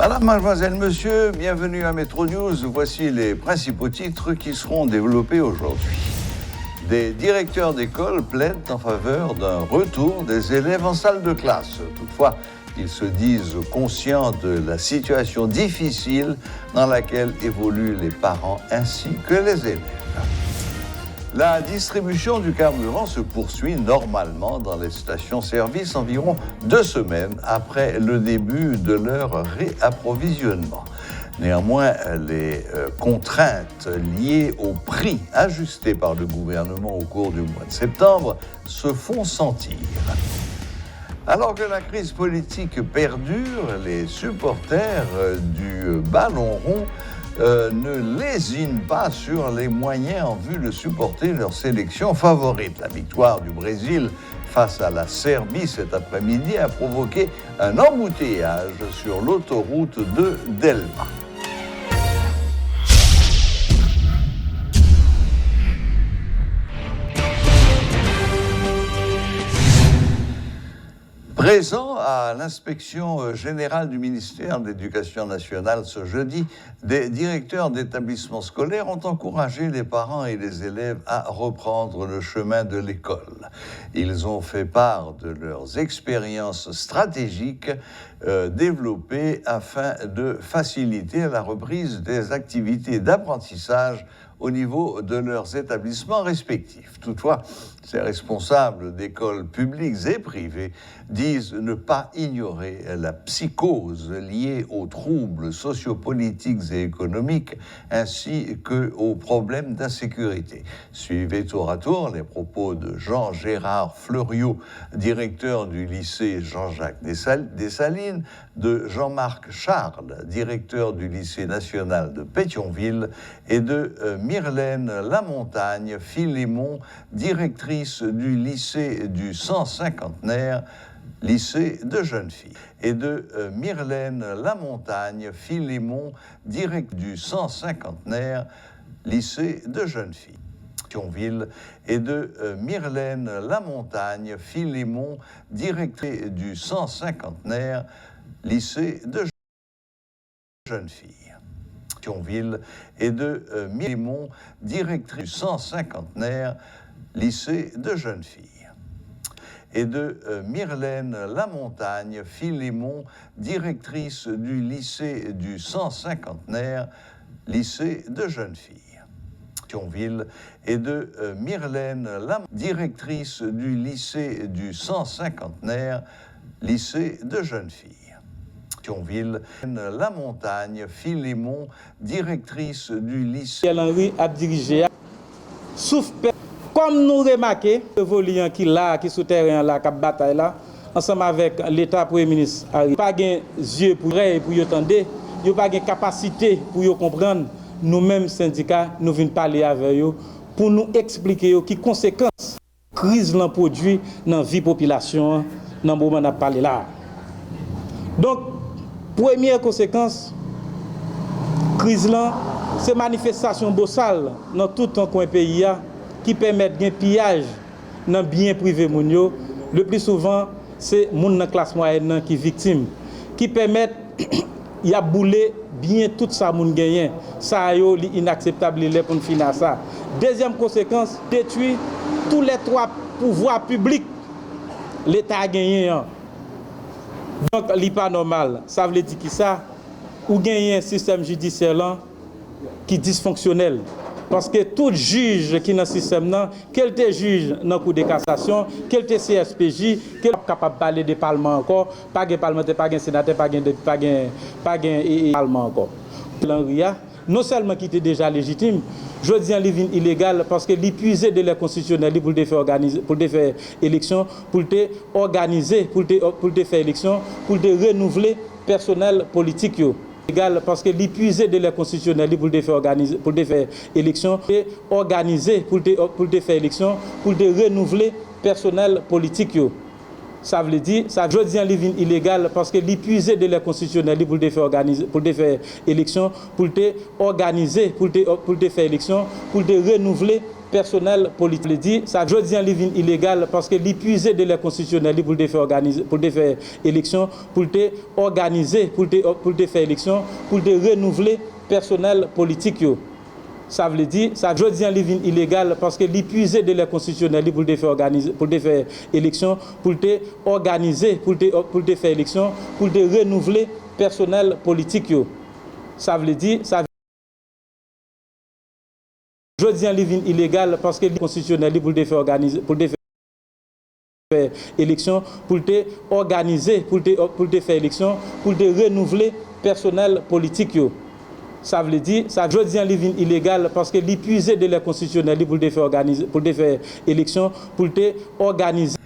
Madame, mademoiselle, monsieur, bienvenue à Métro News. Voici les principaux titres qui seront développés aujourd'hui. Des directeurs d'école plaident en faveur d'un retour des élèves en salle de classe. Toutefois, ils se disent conscients de la situation difficile dans laquelle évoluent les parents ainsi que les élèves. La distribution du carburant se poursuit normalement dans les stations-service environ 2 semaines après le début de leur réapprovisionnement. Néanmoins, les contraintes liées au prix ajusté par le gouvernement au cours du mois de septembre se font sentir. Alors que la crise politique perdure, les supporters du ballon rond ne lésinent pas sur les moyens en vue de supporter leur sélection favorite. La victoire du Brésil face à la Serbie cet après-midi a provoqué un embouteillage sur l'autoroute de Delma. Présent à l'inspection générale du ministère de l'Éducation nationale ce jeudi, des directeurs d'établissements scolaires ont encouragé les parents et les élèves à reprendre le chemin de l'école. Ils ont fait part de leurs expériences stratégiques développées afin de faciliter la reprise des activités d'apprentissage au niveau de leurs établissements respectifs. Toutefois, ces responsables d'écoles publiques et privées disent ne pas ignorer la psychose liée aux troubles sociopolitiques et économiques ainsi qu'aux problèmes d'insécurité. Suivez tour à tour les propos de Jean-Gérard Fleuriot, directeur du lycée Jean-Jacques Dessalines, de Jean-Marc Charles, directeur du lycée national de Pétionville, et de Myrlène Lamontagne Philémon, directrice du lycée du 150naire, lycée de jeunes filles, et de Myrlène Lamontagne Philémon, directrice du 150naire, lycée de jeunes filles. Pétionville, et de Myrlène Lamontagne Philémon, directrice du 150naire, lycée de jeunes filles. Pétionville, et de Philémon, directrice du 150naire, lycée de jeunes filles. Et de Myrlène Lamontagne Philémon, directrice du lycée du 150naire, lycée de jeunes filles. Pétionville, et de Myrlène Lamontagne, directrice du lycée du 150naire, lycée de jeunes filles. Pétionville, Lamontagne Philémon, directrice du lycée. Henry a dirigé sauf comme nous remarquons le volant qui là qui souterrain là qui bataille là ensemble avec l'état premier ministre pas gain yeux pour entendre, yo pas gain capacité pour comprendre. Nous-mêmes syndicats nous venons parler avec eux pour nous expliquer qui conséquences crise l'en produit dans vie population dans moment n'a parlé là. Donc première conséquence crise là c'est manifestation bossale dans tout un coin pays qui permettent un pillage dans bien privé monio. Le plus souvent c'est moun dans classe moyenne qui victime qui permettent il y a boulé bien tout ça moun gagné ça yo inacceptable les pour financer ça. Deuxième conséquence détruit tous les 3 pouvoirs publics l'état a gagné. Donc li pas normal ça veut dire qui ça ou gagner un système judiciaire là qui dysfonctionnel parce que tout juge qui dans le système là quel te juge dans cour de cassation quel te CSPJ quel capable parler de parlement encore pas de parlementaire pas de sénateur pas de parlement encore l'Henria non seulement qui était déjà légitime je dis en livre illégal parce que l'épuisé de l'air constitutionnel pour le faire organiser pour le faire élection pour le organiser pour le faire élection pour le renouveler personnel politique yo légal parce que l'épuisé de l'air constitutionnel pour le faire organiser pour le faire élection et organiser pour le faire élection pour le renouveler personnel politique yo. Ça veut dire ça je dis en livre illégal parce que l'épuisé de l'air constitutionnel pour le faire organiser pour le faire élection pour le organiser pour le faire élection pour le renouveler personnel politique. Dit ça jodi en livre illégal parce que l'épuisé de la constitutionnelle pour te faire organiser pour te faire élection pour te organiser pour te faire élection pour te renouveler personnel politique yo. Ça veut dire ça jodi en livre illégal parce que l'épuisé de la constitutionnelle pour te faire organiser pour te faire élection pour te organiser pour te faire élection pour te renouveler personnel politique yo. Ça veut dire ça jodi en livre illégal parce que le constitutionnel pour te faire organiser pour te faire élection pour te organiser pour te faire élection pour te renouveler personnel politique yo. Ça veut dire ça jodi en livre illégal parce que l'épuisé de la constitutionnelle pour te faire organiser pour te faire élection pour te organiser.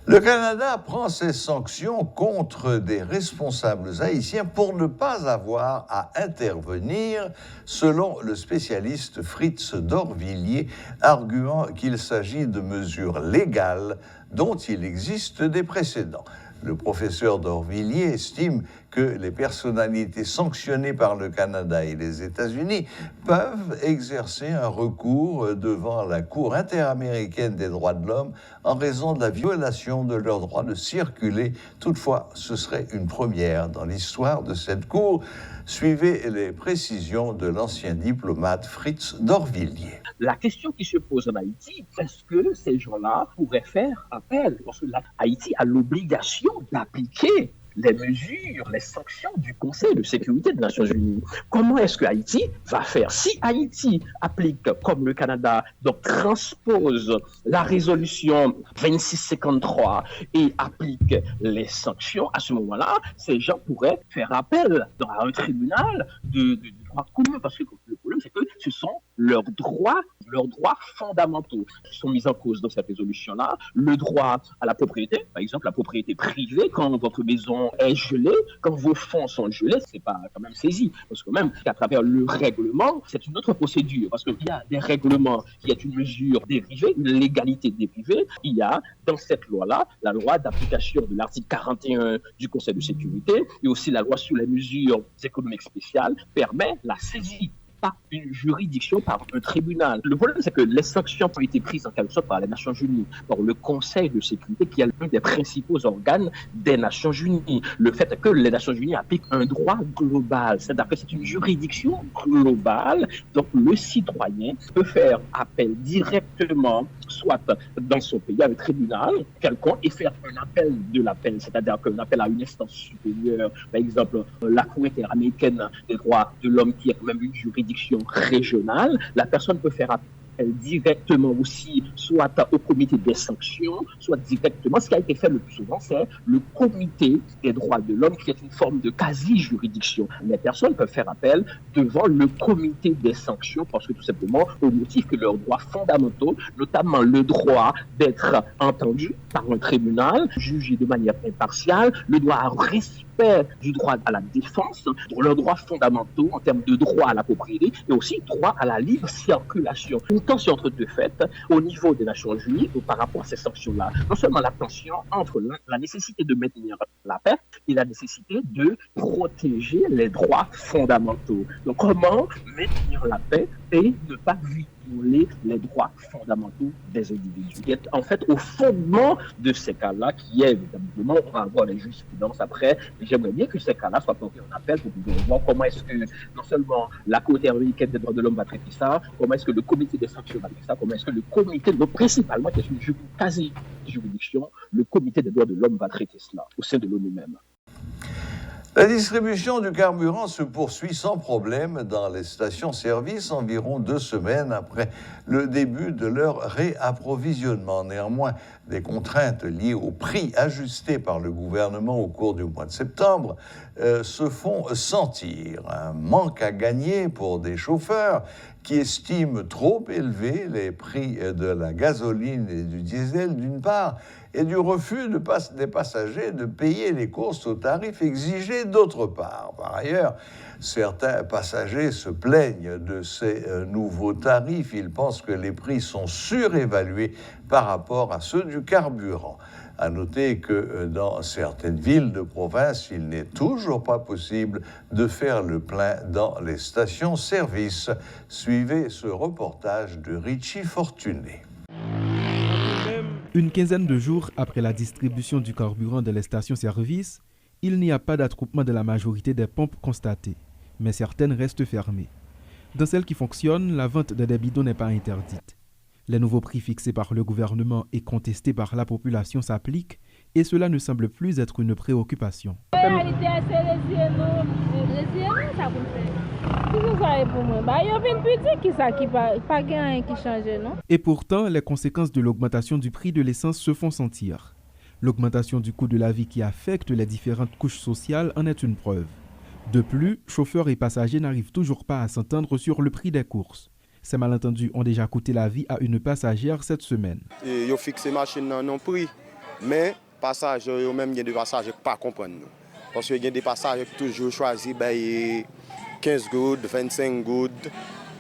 Le Canada prend ses sanctions contre des responsables haïtiens pour ne pas avoir à intervenir, selon le spécialiste Fritz d'Orvilliers, arguant qu'il s'agit de mesures légales dont il existe des précédents. Le professeur d'Orvilliers estime que les personnalités sanctionnées par le Canada et les États-Unis peuvent exercer un recours devant la Cour interaméricaine des droits de l'homme en raison de la violation de leur droit de circuler. Toutefois, ce serait une première dans l'histoire de cette Cour. Suivez les précisions de l'ancien diplomate Fritz d'Orvilliers. La question qui se pose en Haïti, est-ce que ces gens-là pourraient faire appel? Parce que Haïti a l'obligation d'appliquer les mesures, les sanctions du Conseil de sécurité des Nations Unies. Comment est-ce que Haïti va faire? Si Haïti applique, comme le Canada, donc transpose la résolution 2653 et applique les sanctions, à ce moment-là, ces gens pourraient faire appel à un tribunal de droit commun, parce que le problème, c'est que ce sont leurs droits fondamentaux qui sont mis en cause dans cette résolution-là. Le droit à la propriété, par exemple, la propriété privée, quand votre maison est gelée, quand vos fonds sont gelés, c'est pas quand même saisi. Parce que même qu'à travers le règlement, c'est une autre procédure. Parce qu'il y a des règlements qui est une mesure dérivée, une légalité dérivée. Il y a dans cette loi-là, la loi d'application de l'article 41 du Conseil de sécurité et aussi la loi sur les mesures économiques spéciales permet la saisie par une juridiction, par un tribunal. Le problème, c'est que les sanctions ont été prises en quelque sorte par les Nations Unies, par le Conseil de sécurité, qui est l'un des principaux organes des Nations Unies. Le fait que les Nations Unies appliquent un droit global, c'est-à-dire que c'est une juridiction globale, donc le citoyen peut faire appel directement, soit dans son pays, à un tribunal quelconque, et faire un appel de l'appel, c'est-à-dire qu'un appel à une instance supérieure, par exemple la Cour interaméricaine des droits de l'homme, qui est quand même une juridiction régionale, la personne peut faire appel directement aussi, soit au comité des sanctions, soit directement. Ce qui a été fait le plus souvent, c'est le comité des droits de l'homme, qui est une forme de quasi-juridiction. Les personnes peuvent faire appel devant le comité des sanctions parce que tout simplement, au motif que leurs droits fondamentaux, notamment le droit d'être entendu par un tribunal, jugé de manière impartiale, le droit à respect du droit à la défense, leurs droits fondamentaux en termes de droit à la propriété et aussi droit à la libre circulation. Une tension entre deux faits au niveau des Nations Unies par rapport à ces sanctions-là. Non seulement la tension entre la nécessité de maintenir la paix et la nécessité de protéger les droits fondamentaux. Donc comment maintenir la paix et ne pas violer les droits fondamentaux des individus. Qui est en fait au fondement de ces cas-là, qui est évidemment, on va avoir les jurisprudences après, mais j'aimerais bien que ces cas-là soient portés en appel pour pouvoir voir comment est-ce que non seulement la Cour interaméricaine des droits de l'homme va traiter ça, comment est-ce que le comité des sanctions va traiter ça, comment est-ce que le comité, donc principalement, qui est une quasi-juridiction, le comité des droits de l'homme va traiter cela au sein de l'ONU même. La distribution du carburant se poursuit sans problème dans les stations-service environ 2 semaines après le début de leur réapprovisionnement. Néanmoins, des contraintes liées au prix ajusté par le gouvernement au cours du mois de septembre se font sentir. Un manque à gagner pour des chauffeurs qui estiment trop élevés les prix de la gasoline et du diesel d'une part, et du refus des passagers de payer les courses au tarif exigé d'autre part. Par ailleurs, certains passagers se plaignent de ces nouveaux tarifs. Ils pensent que les prix sont surévalués par rapport à ceux du carburant. À noter que dans certaines villes de province, il n'est toujours pas possible de faire le plein dans les stations-service. Suivez ce reportage de Richie Fortuné. Une quinzaine de jours après la distribution du carburant dans les stations-service, il n'y a pas d'attroupement de la majorité des pompes constatées, mais certaines restent fermées. Dans celles qui fonctionnent, la vente des bidons n'est pas interdite. Les nouveaux prix fixés par le gouvernement et contestés par la population s'appliquent et cela ne semble plus être une préoccupation. Et pourtant, les conséquences de l'augmentation du prix de l'essence se font sentir. L'augmentation du coût de la vie qui affecte les différentes couches sociales en est une preuve. De plus, chauffeurs et passagers n'arrivent toujours pas à s'entendre sur le prix des courses. Ces malentendus ont déjà coûté la vie à une passagère cette semaine. Ils ont fixé machine dans non prix, mais passagers même il y a des passagers qui ne comprennent pas. Parce qu'il y a des passagers qui toujours choisi 15 gouttes, 25 gouttes,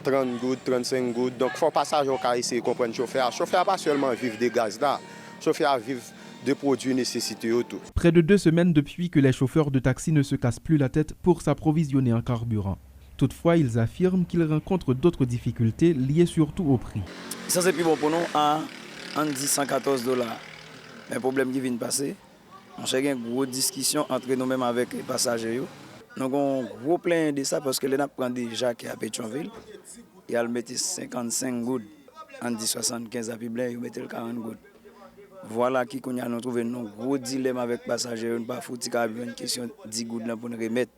30 gouttes, 35 gouttes. Donc il faut passagers qui essayer de comprendre le chauffeur. Le chauffeur pas seulement vivre des gaz là, le chauffeur vivre de produits nécessités autour. Près de 2 semaines depuis que les chauffeurs de taxi ne se cassent plus la tête pour s'approvisionner en carburant. Toutefois, ils affirment qu'ils rencontrent d'autres difficultés liées surtout au prix. Ça c'est plus bon pour nous à 114 $. Mais le problème qui vient de passer, on a une grosse discussion entre nous-mêmes avec les passagers. Nous avons un gros plein de ça parce que les prend déjà qui à Pétionville. Et elle mettait 55 gouttes, en 75 à Piblin, ils mettaient 40 gouttes. Voilà qui qu'on a nous trouvé un gros dilemme avec les passagers. On pas foutu une question de 10 gouttes pour nous remettre.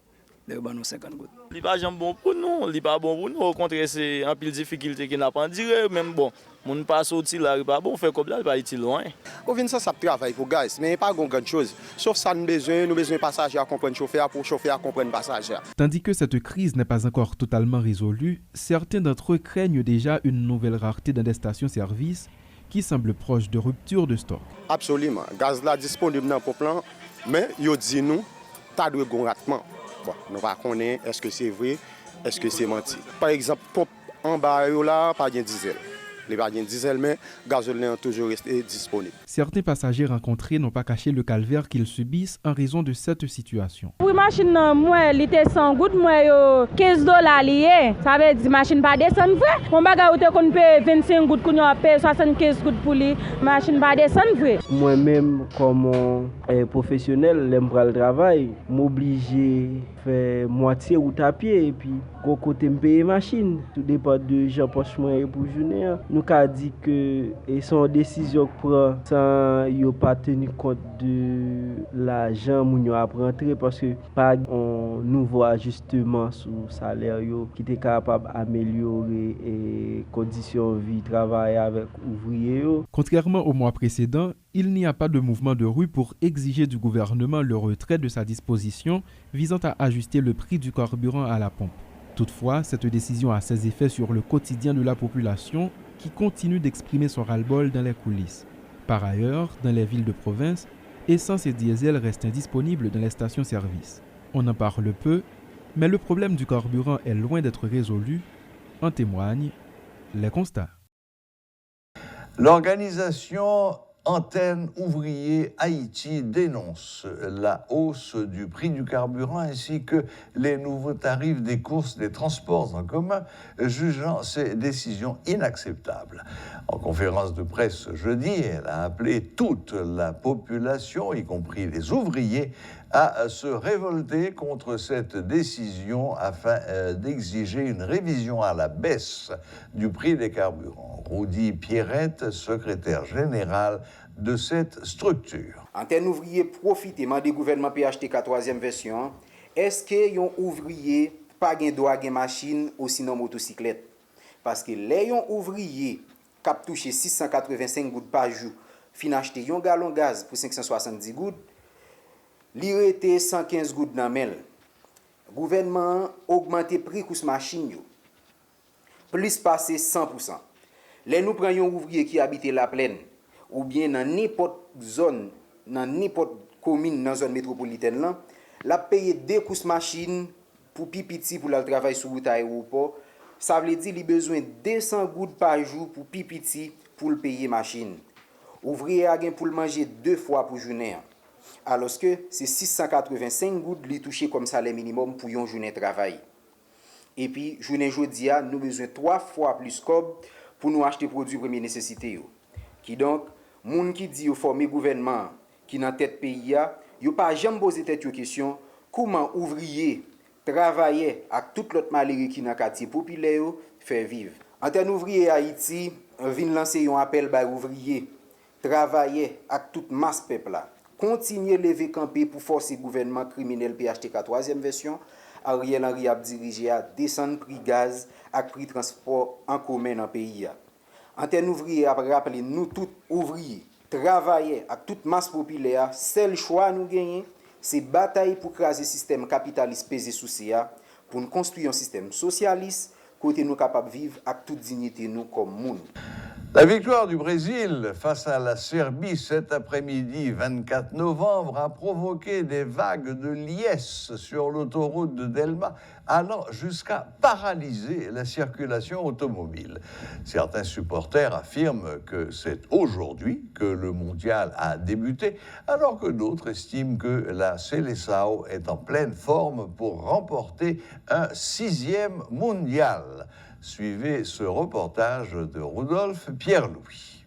Ce n'est pas bon pour nous, ce n'est pas bon pour nous. Au contraire, c'est un peu de difficulté qui n'a pas dire. Même bon, on ne pas sortir là, pas bon, faire comme là, il va être loin. Au fin de ça travaille pour gaz, mais pas grand chose. Sauf ça, nous besoin de passagers à comprendre chauffeur pour chauffeur à comprendre passager. Tandis que cette crise n'est pas encore totalement résolue, certains d'entre eux craignent déjà une nouvelle rareté dans des stations-service qui semble proche de rupture de stock. Absolument. Gaz là disponible dans le plan, mais ils disent nous, tu as de gros ratement. Bon, nous ne connaissons pas est-ce que c'est vrai, est-ce que c'est menti. Par exemple, pompe en bas là, pas de diesel. Les pas de diesel, mais le gazole est toujours resté disponible. Certains passagers rencontrés n'ont pas caché le calvaire qu'ils subissent en raison de cette situation. Oui, machine, moi, elle était 100 gouttes, moi, 15 $. Lié. Ça veut dire machine pas descendre vrai. Mon bagage où qu'on paye 25 gouttes, qu'on paye 75 gouttes pour lui, machine pas descendre vrai. Moi-même, comme professionnel, j'aime le travail, m'obliger faire moitié route à pied et puis gros côté me payer machine. Tout dépend de Jean Poche moi pour journée. Nous avons dit que son décision prend sans yo pas tenir compte de l'argent moun yo a rentrer parce que pas un nouveau ajustement sur salaire yo qui était capable d'améliorer les conditions de vie travail avec ouvriers yo. Contrairement au mois précédent, il n'y a pas de mouvement de rue pour exiger du gouvernement le retrait de sa disposition visant à ajuster le prix du carburant à la pompe. Toutefois, cette décision a ses effets sur le quotidien de la population qui continue d'exprimer son ras-le-bol dans les coulisses. Par ailleurs, dans les villes de province, essence et diesel restent indisponibles dans les stations-service. On en parle peu, mais le problème du carburant est loin d'être résolu, en témoignent les constats. L'organisation Antenne Ouvrier Haïti dénonce la hausse du prix du carburant ainsi que les nouveaux tarifs des courses des transports en commun, jugeant ces décisions inacceptables. En conférence de presse jeudi, elle a appelé toute la population, y compris les ouvriers, à se révolter contre cette décision afin d'exiger une révision à la baisse du prix des carburants. Rudy Pierrette, secrétaire général de cette structure. Antenne Ouvrier profite du gouvernement PHTK 3e version. Est-ce que yon ouvrier pas gen droit gen machine ou sinon motocyclette? Parce que les yon ouvrier cap touché 685 gouttes par jour, fin acheter yon gallon gaz pour 570 gouttes, li rete 115 gouttes dans mel. Gouvernement augmenté prix kous machine yo. Plus passé 100%. Les nous prenons un ouvrier qui habite la plaine ou bien dans n'importe zone, dans n'importe commune dans zone métropolitaine là, la payer 2 courses machine pour pipiti pour le travail sur route aéroport. Ça veut dire qu'il a besoin de 200 gouttes par jour pour pipiti pour le payer machine. ouvrier a gen pour le manger 2 fois pour journée. Alors que c'est 685 gouttes li touché comme salaire minimum pour une journée de travail. Et puis, journée jodi a, nous besoin 3 fois plus cob pour nous acheter produits de première nécessité. Qui donc, moun qui dit au former gouvernement qui dans tête pays a, yo pas jamais posé tête question comment ouvrier travailler avec tout l'autre malheureux qui dans quartier populaire faire vivre. Antenne ouvrier Haïti vient lancer un appel par ouvrier travailler avec toute masse peuple là. Continuer lever camper pour forcer gouvernement criminel PHTK 3e version. Ariel Henry a dirigé à descendre prix gaz et prix transport en commun dans le pays. Antenne ouvrier a rappelé nous tous ouvriers travailler avec toute masse populaire, seul choix nous gagner, c'est bataille pour craser le système capitaliste pesé sous CA pour nous construire un système socialiste côté nous capables de vivre avec toute dignité nous comme monde. La victoire du Brésil face à la Serbie cet après-midi 24 novembre a provoqué des vagues de liesse sur l'autoroute de Delma, allant jusqu'à paralyser la circulation automobile. Certains supporters affirment que c'est aujourd'hui que le mondial a débuté, alors que d'autres estiment que la Seleção est en pleine forme pour remporter un 6e mondial. Suivez ce reportage de Rudolf Pierre-Louis.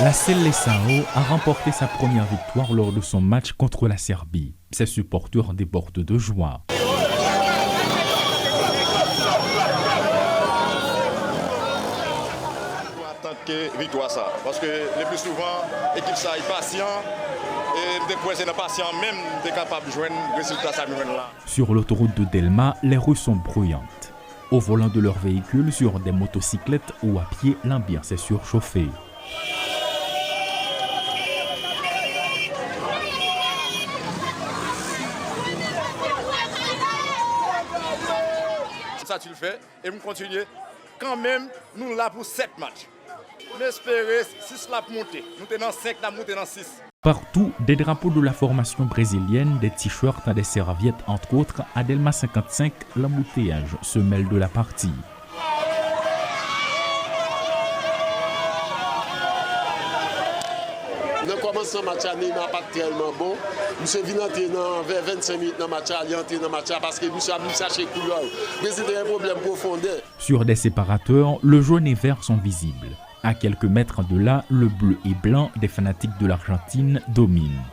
La Seleção a remporté sa première victoire lors de son match contre la Serbie. Ses supporters débordent de joie. Victoire ça, parce que le plus souvent, l'équipe ça est patient. Sur l'autoroute de Delma, les rues sont bruyantes. Au volant de leurs véhicules, sur des motocyclettes ou à pied, l'ambiance est surchauffée. Ça tu le fais et nous continuons. Quand même, nous là pour 7 matchs. On espère 6 là pour monter. Nous sommes dans 5 là, monter dans 6. Partout, des drapeaux de la formation brésilienne, des t-shirts et des serviettes, entre autres, à Delma 55, l'embouteillage se mêle de la partie. Dans le commencement, le match n'est pas tellement bon. Nous venons vers 25 minutes dans le match, dans le match parce que nous avons cherché le couleur. Mais c'est un problème profondeur. Sur des séparateurs, le jaune et vert sont visibles. À quelques mètres de là, le bleu et blanc des fanatiques de l'Argentine dominent.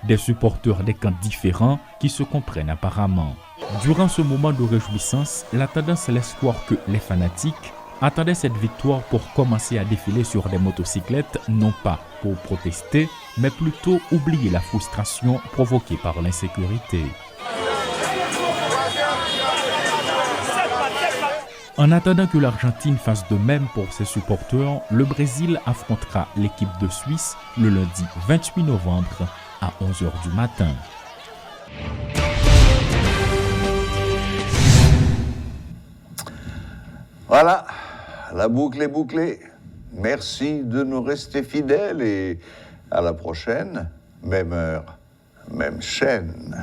Des supporters des camps différents qui se comprennent apparemment. Durant ce moment de réjouissance, la tendance laisse croire que les fanatiques attendaient cette victoire pour commencer à défiler sur des motocyclettes, non pas pour protester, mais plutôt oublier la frustration provoquée par l'insécurité. En attendant que l'Argentine fasse de même pour ses supporters, le Brésil affrontera l'équipe de Suisse le lundi 28 novembre à 11h du matin. Voilà, la boucle est bouclée. Merci de nous rester fidèles et à la prochaine, même heure, même chaîne.